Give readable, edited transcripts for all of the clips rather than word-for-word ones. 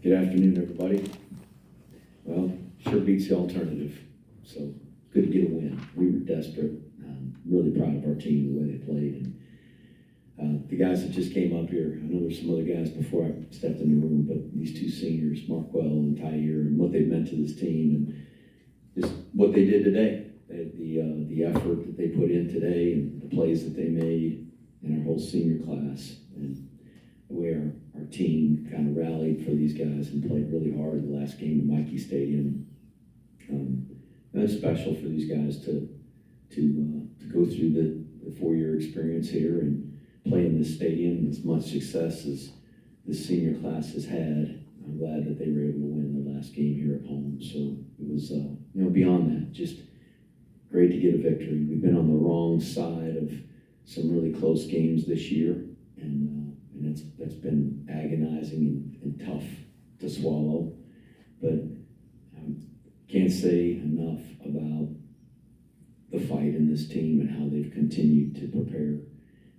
Good afternoon, everybody. Well, sure beats the alternative, so good to get a win. We were desperate. Really proud of our team, the way they played. And the guys that just came up here, I know there's some other guys before I stepped in the room, but these two seniors, Markwell and Tyre, and what they've meant to this team, and just what they did today, the effort that they put in today, and the plays that they made, and our whole senior class, and the way our team kind of rallied for these guys and played really hard in the last game at Mikey Stadium. It's special for these guys to go through the 4-year experience here and play in this stadium. As much success as this senior class has had, I'm glad that they were able to win their last game here at home. So it was, beyond that, just great to get a victory. We've been on the wrong side of some really close games this year, and that's been agonizing and tough to swallow. But can't say enough about the fight in this team and how they've continued to prepare.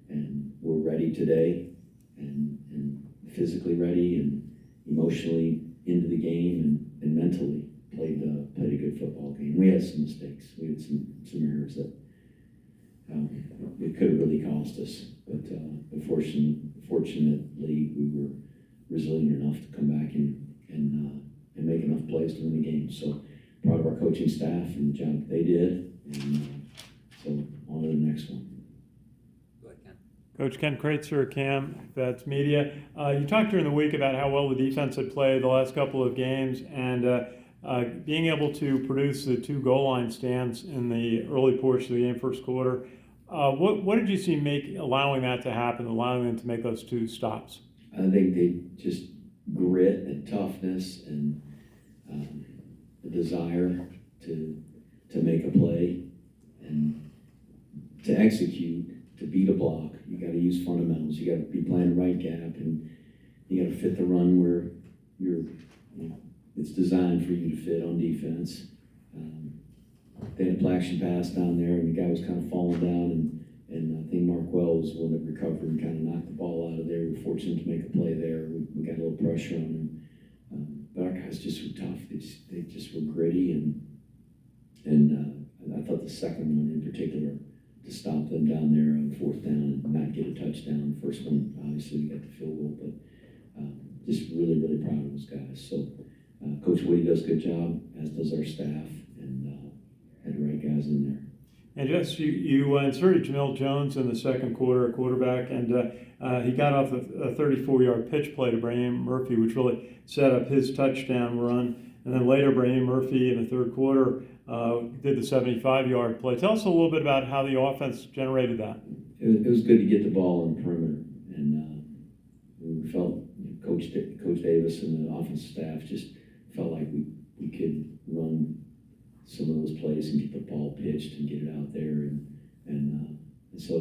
And we're ready today, and physically ready, and emotionally into the game, and mentally played a good football game. We had some mistakes. We had some errors that it could have really cost us. But fortunately, we were resilient enough to come back and make enough plays to win the game. So proud of our coaching staff and the job that they did. And so on to the next one. Go ahead, Ken. Coach Ken Kraetzer, CaMVetsMedia. You talked during the week about how well the defense had played the last couple of games, and being able to produce the 2 goal line stands in the early portion of the game, first quarter. What did you see allowing that to happen, allowing them to make those 2 stops? I think they just grit and toughness and the desire to make a play and to execute, to beat a block. You got to use fundamentals. You got to be playing the right gap, and you got to fit the run where it's designed for you to fit on defense. They had a play action pass down there, and the guy was kind of falling down, and I think Markwell was the one that recovered and kind of knocked the ball out of there. We were fortunate to make a play there. We got a little pressure on him. But our guys just were tough. They just were gritty, and I thought the second one in particular, to stop them down there on 4th down and not get a touchdown. The first one, obviously, we got the field goal, but just really, really proud of those guys. So Coach Woody does a good job, as does our staff, and had the right guys in there. And just you inserted Jamil Jones in the second quarter, a quarterback, and he got off a 34-yard pitch play to Brahim Murphy, which really set up his touchdown run. And then later, Brahim Murphy in the third quarter did the 75-yard play. Tell us a little bit about how the offense generated that. It was good to get the ball in the perimeter, and we felt Coach Davis and the offensive staff just felt like we could run some of those plays and get the ball pitched and get it out there, and so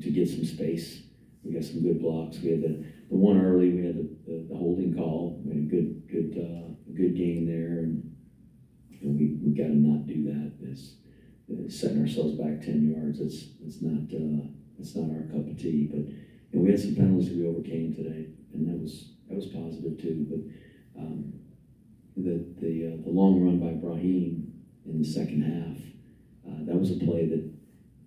to get some space, we got some good blocks. We had the one early. We had the holding call. We had a good game there, and we got to not do that. It's setting ourselves back 10 yards. It's not our cup of tea. But we had some penalties that we overcame today, and that was positive too. But the long run by Brahim in the second half, that was a play that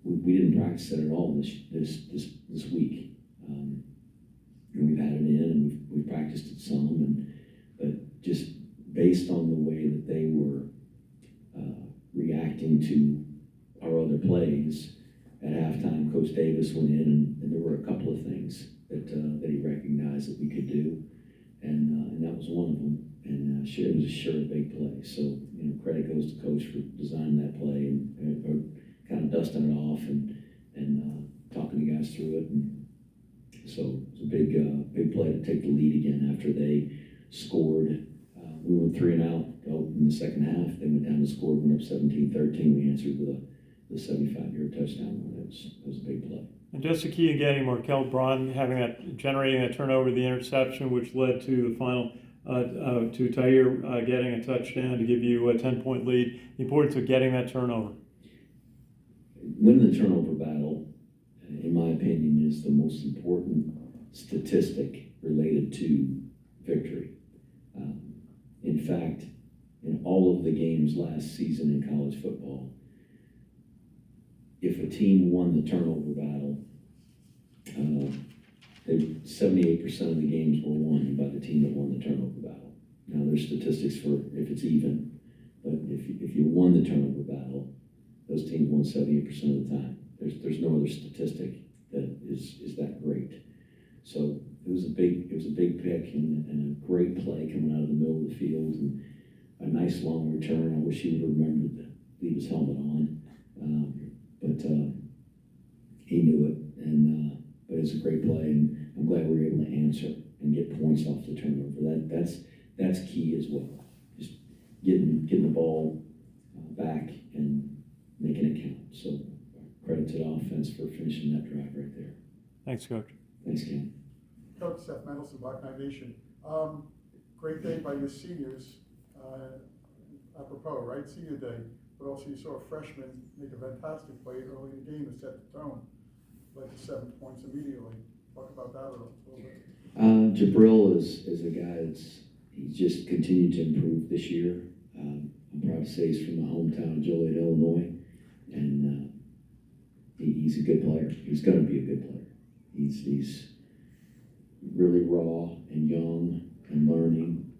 we didn't practice it at all this week. And we've had it in, and we've practiced it some, but just based on the way that they were reacting to our other plays at halftime, Coach Davis went in, and there were a couple of things that he recognized that we could do, and that was one of them. And it was a big play. So credit goes to Coach for designing that play and kind of dusting it off and talking the guys through it. And so it was a big play to take the lead again after they scored. We went 3 and out in the second half. They went down and scored, went up 17-13. We answered with the 75-yard touchdown run. It was a big play. And just the key in getting Markel Braun generating that turnover, the interception, which led to the final to Tyre getting a touchdown to give you a 10-point lead. The importance of getting that turnover. Winning the turnover battle, in my opinion, is the most important statistic related to victory. fact, in all of the games last season in college football, if a team won the turnover battle, 78% of the games were won by the team that won the turnover battle. Now, there's statistics for if it's even, but if you won the turnover battle, those teams won 78% of the time. There's no other statistic that is that great. So it was a big pick and a great play coming out of the middle of the field and a nice long return. I wish he would have remembered to leave his helmet on, but he knew it. And but it's a great play, and I'm glad we were able to answer and get points off the turnover. That's key as well. Just getting the ball back and making it count. So credit to the offense for finishing that drive right there. Thanks, Coach. Thanks, Ken. Coach Seth Mendelson, Black Knight Nation. Great day by your seniors, apropos, right? Senior day, but also you saw a freshman make a fantastic play early in the game to set the tone. Led to 7 points immediately. Talk about that a little bit. Jabril is a guy he's just continued to improve this year. I'm proud to say he's from my hometown of Joliet, Illinois, and he's a good player. He's going to be a good player. He's really raw and young and learning,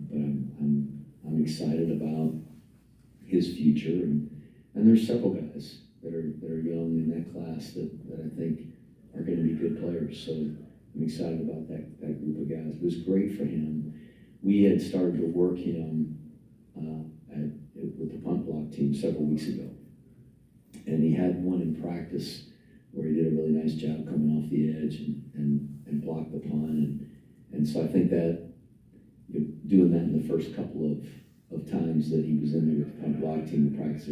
but I'm excited about his future. And there's several guys that are young in that class that I think are going to be good players. So I'm excited about that group of guys. It was great for him. We had started to work him with the punt block team several weeks ago. And he had one in practice where he did a really nice job coming off the edge and blocked the punt. And so I think that doing that in the first couple of times that he was in there with the punt block team in practice,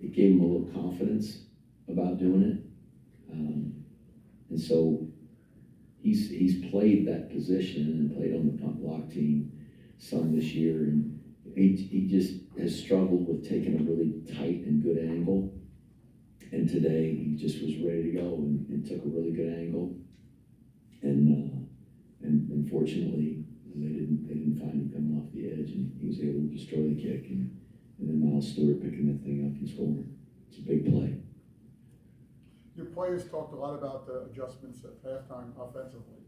it gave him a little confidence about doing it. And so he's played that position and played on the punt block team some this year. And he just has struggled with taking a really tight and good angle. And today he just was ready to go and took a really good angle. And unfortunately, they didn't find him coming off the edge, and he was able to destroy the kick. And then Miles Stewart picking that thing up and scoring. It's a big play. Your players talked a lot about the adjustments at halftime offensively.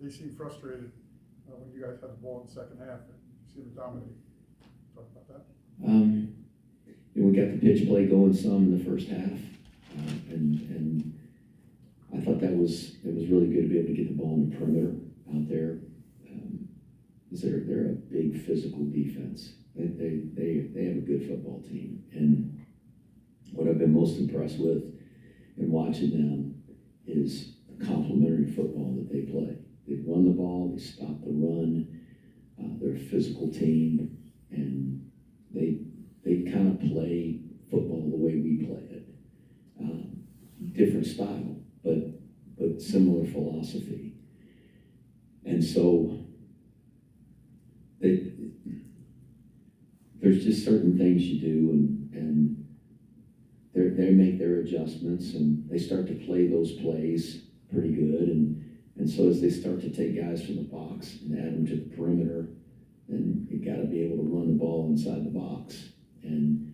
They seemed frustrated when you guys had the ball in the second half and you seemed to dominate. Talk about that. We got the pitch play going some in the first half, and I thought it was really good to be able to get the ball in the perimeter out there. They're a big physical defense. They have a good football team, and what I've been most impressed with in watching them is the complementary football that they play. They run the ball, they stop the run. They're a physical team, and they kind of play football the way we play it. Different style, but similar philosophy. And so there's just certain things you do, and they make their adjustments, and they start to play those plays pretty good. And so as they start to take guys from the box and add them to the perimeter, then you got to be able to run the ball inside the box. And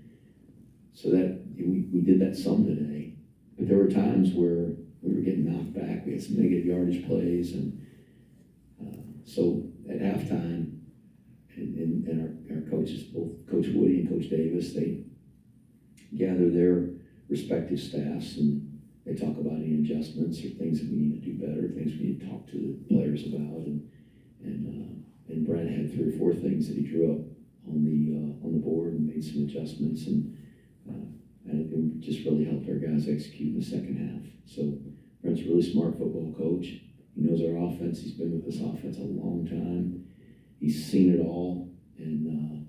so that we did that some today, but there were times where we were getting knocked back. We had some negative yardage plays, and so at halftime, and our coaches, both Coach Woody and Coach Davis, they gather their respective staffs and they talk about any adjustments or things that we need to do better, things we need to talk to the players about, and Brent had 3 or 4 things that he drew up on the board and made some adjustments, and it just really helped our guys execute in the second half. So Brent's a really smart football coach. He knows our offense. He's been with this offense a long time. He's seen it all, and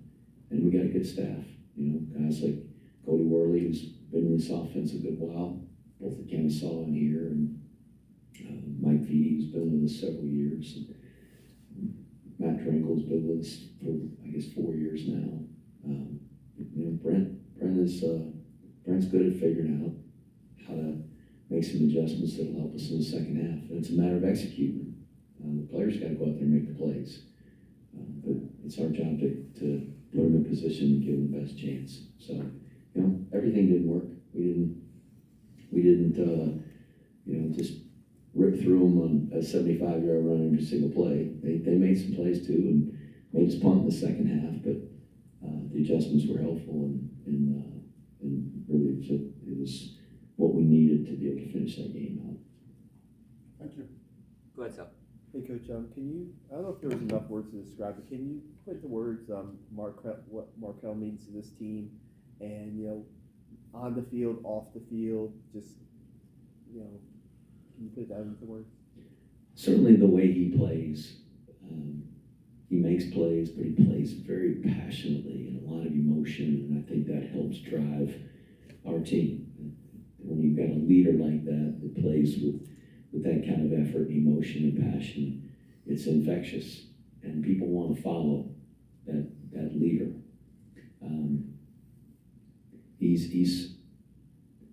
we got a good staff. Guys like Cody Worley, who's been in this offense a good while, both at Kennesaw and here, and Mike Vitti, who's been with us several years. And Matt Drinkle's been with us for, I guess, 4 years now. Brent's good at figuring out how to make some adjustments that'll help us in the second half. And it's a matter of executing. The players got to go out there and make the plays. But it's our job to put them in position and give them the best chance. So, you know, everything didn't work. We didn't just rip through them on a 75-yard run every single play. They made some plays too and made us punt in the second half, but the adjustments were helpful and really it was what we needed to be able to finish that game out. Thank you. Go ahead, Sal. Hey, Coach, can you, I don't know if there was enough words to describe it, can you put the words, what Markel means to this team, and, on the field, off the field, just, can you put that into words? Certainly the way he plays, he makes plays, but he plays very passionately and a lot of emotion, and I think that helps drive our team. When you've got a leader like that plays with that kind of effort, emotion, and passion, it's infectious, and people want to follow that leader.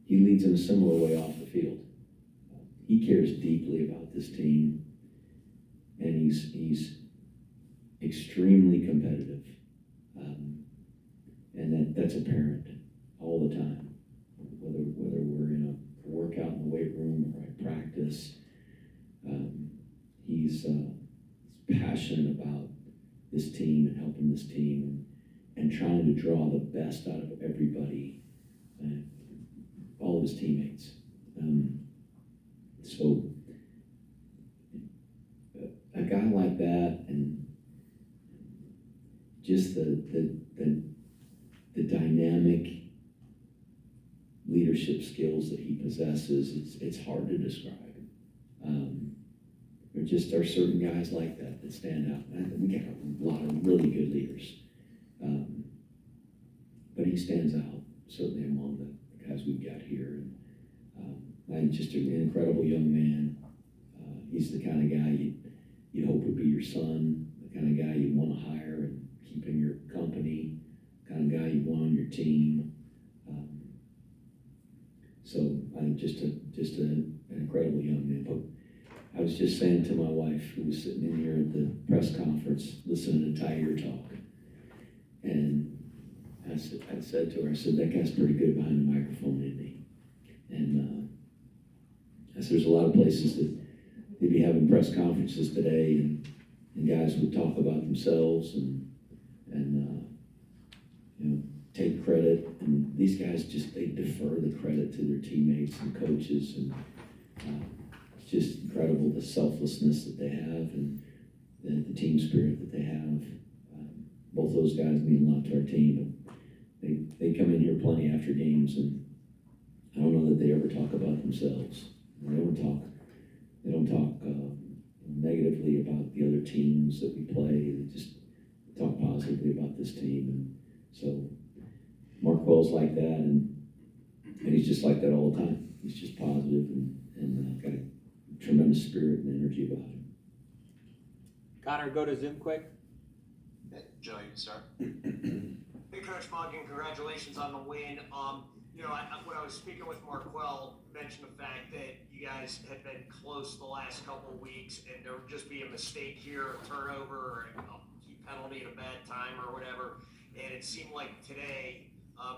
He leads in a similar way off the field. He cares deeply about this team, and he's extremely competitive, and that's apparent all the time. Whether we're in a workout in the weight room or at practice, he's passionate about this team and helping this team and trying to draw the best out of everybody, all of his teammates. So a guy like that, and just the dynamic leadership skills that he possesses, it's hard to describe. There are certain guys like that stand out. And we got a lot of really good leaders, but he stands out certainly among the guys we've got here. And just an incredible young man. He's the kind of guy you'd hope would be your son, the kind of guy you'd want to hire and keep in your company, the kind of guy you'd want on your team. So just an incredible young man. But I was just saying to my wife, who was sitting in here at the press conference listening to Tiger talk, and I said to her, I said, that guy's pretty good behind the microphone, isn't he? And I said, there's a lot of places that they'd be having press conferences today, and guys would talk about themselves and take credit, and these guys they defer the credit to their teammates and coaches, and it's just incredible the selflessness that they have and the team spirit that they have. Both those guys mean a lot to our team, but they come in here plenty after games, and I don't know that they ever talk about themselves. They don't talk negatively about the other teams that we play. They just talk positively about this team, and so Markwell's like that, and he's just like that all the time. He's just positive and got a tremendous spirit and energy about him. Connor, go to Zoom quick. Hey, Joe, you can start. Hey, Coach Monken, congratulations on the win. When I was speaking with Markwell, mentioned the fact that you guys had been close the last couple of weeks, and there would just be a mistake here, a turnover, or a key penalty at a bad time or whatever. And it seemed like today,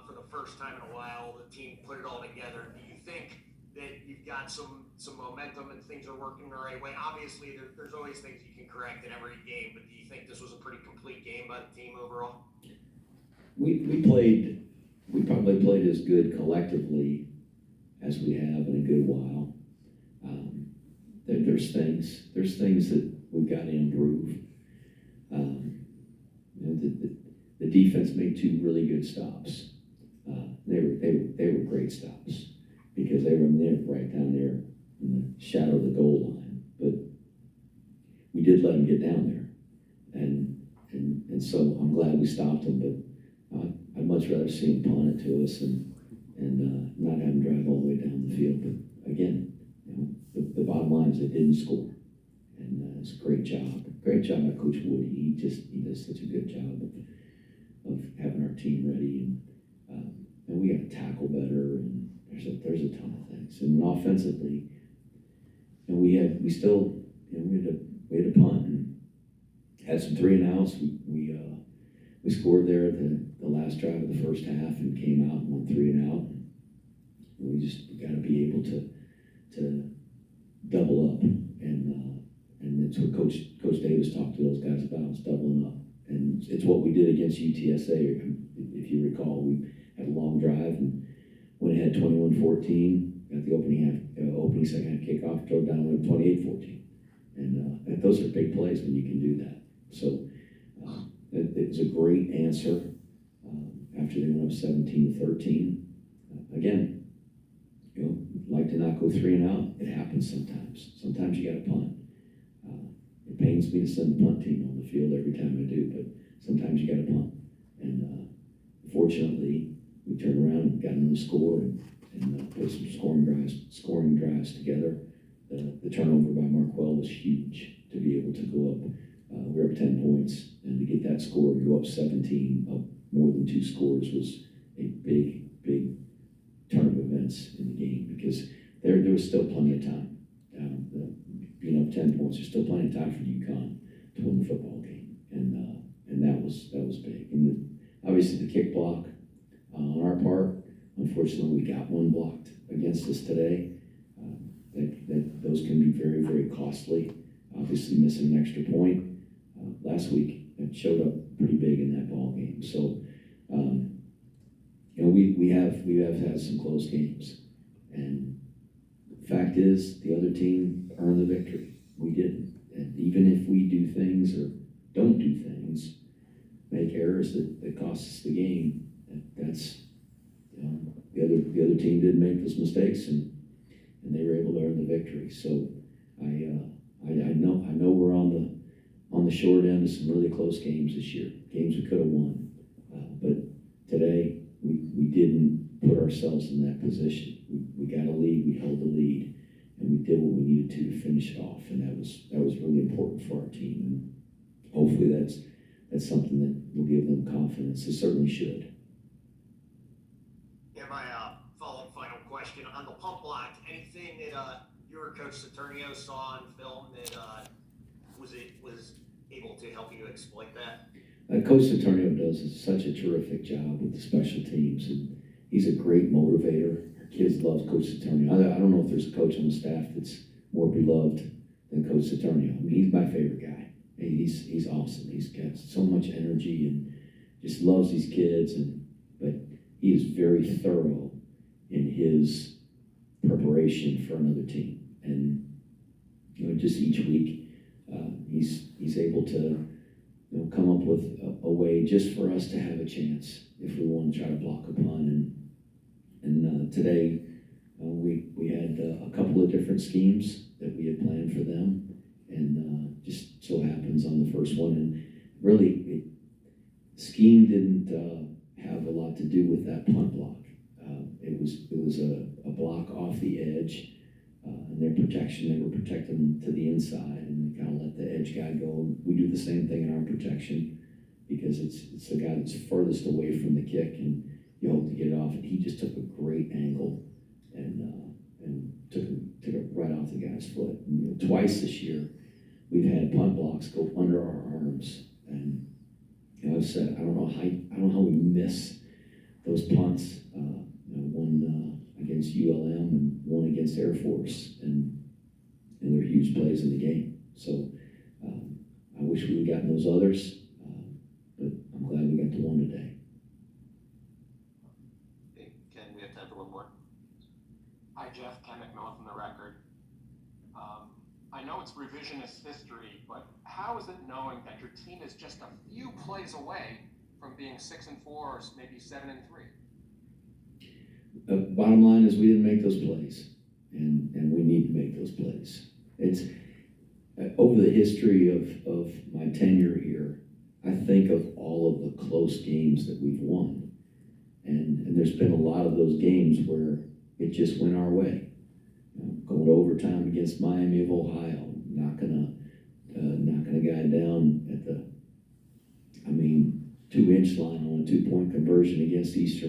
for the first time in a while, the team put it all together. Do you think that you've got some momentum and things are working the right way? Obviously, there's always things you can correct in every game, but do you think this was a pretty complete game by the team overall? We probably played as good collectively as we have in a good while. There's things that we've got to improve. The defense made two really good stops. They were great stops because they were right down there in the shadow of the goal line. But we did let them get down there, and so I'm glad we stopped them. But I'd much rather see him punt it to us and not have him drive all the way down the field. But again, the bottom line is they didn't score, and it's a great job by Coach Woody. He does such a good job of having our team ready, and we got to tackle better, and there's a ton of things. And offensively, and we had to punt and had some 3 and outs. We scored there at the last drive of the first half and came out and won 3 and out. And we just got to be able to double up, and it's what Coach Davis talked to those guys about, is doubling up. And it's what we did against UTSA. If you recall, we had a long drive and went ahead 21-14 at the opening second half kickoff, drove down with 28-14. And those are big plays when you can do that. So it was a great answer after they went up 17-13. Again, like to not go 3 and out. It happens sometimes. Sometimes you got to punt. It pains me to send the punt team on the field every time I do, but sometimes you got to punt. And fortunately, we turned around and got another score and put some scoring drives together. The turnover by Markwell was huge to be able to go up. We were up 10 points, and to get that score and go up 17, up more than 2 scores, was a big turn of events in the game, because there was still plenty of time. Being up 10 points, there's still plenty of time for UConn to win the football game, and that was big. And obviously the kick block on our part, unfortunately, we got one blocked against us today. Those can be very, very costly. Obviously, missing an extra point last week, it showed up pretty big in that ball game. So, we have had some close games, and the fact is, the other team earned the victory. We didn't. And even if we do things or don't do things, make errors that cost us the game, that's the other team didn't make those mistakes, and they were able to earn the victory. So I know we're on the short end of some really close games this year, games we could have won, but today we didn't put ourselves in that position. We got a lead, we held the lead, and we did what we needed to finish it off, and that was really important for our team. And hopefully that's something that will give them confidence. It certainly should. Yeah, my follow-up final question on the pump block. Anything that you or Coach Saturnio saw on film that was able to help you exploit that? Coach Saturnio does such a terrific job with the special teams, and he's a great motivator. Our kids love Coach Saturnio. I don't know if there's a coach on the staff that's more beloved than Coach Saturnio. I mean, he's my favorite guy. He's awesome. He's got so much energy and just loves these kids, but he is very thorough in his preparation for another team. And just each week, he's able to come up with a way just for us to have a chance if we want to try to block a punt. And today we had a couple of different schemes that we had planned for them, and just so happens on the first one, and really scheme didn't have a lot to do with that punt block. It was a block off the edge, and their protection, they were protecting to the inside, and they kind of let the edge guy go. We do the same thing in our protection, because it's the guy that's furthest away from the kick, and you hope to get it off. And he just took a great angle and took it right off the guy's foot. And, twice this year, we've had punt blocks go under our arms, and I've said I don't know how we miss those punts. One against ULM and one against Air Force, and they're huge plays in the game. So I wish we would have gotten those others, but I'm glad we got to one today. Hey, Ken, we have time for one more. Hi, Jeff. Ken McMillan from The Record. I know it's revisionist history, but how is it knowing that your team is just a few plays away from being 6-4 or maybe 7-3? The bottom line is we didn't make those plays, and we need to make those plays. It's over the history of my tenure here, I think of all of the close games that we've won, and there's been a lot of those games where it just went our way. Going to overtime against Miami of Ohio, knocking a guy down at the 2-inch line on a 2-point conversion against Eastern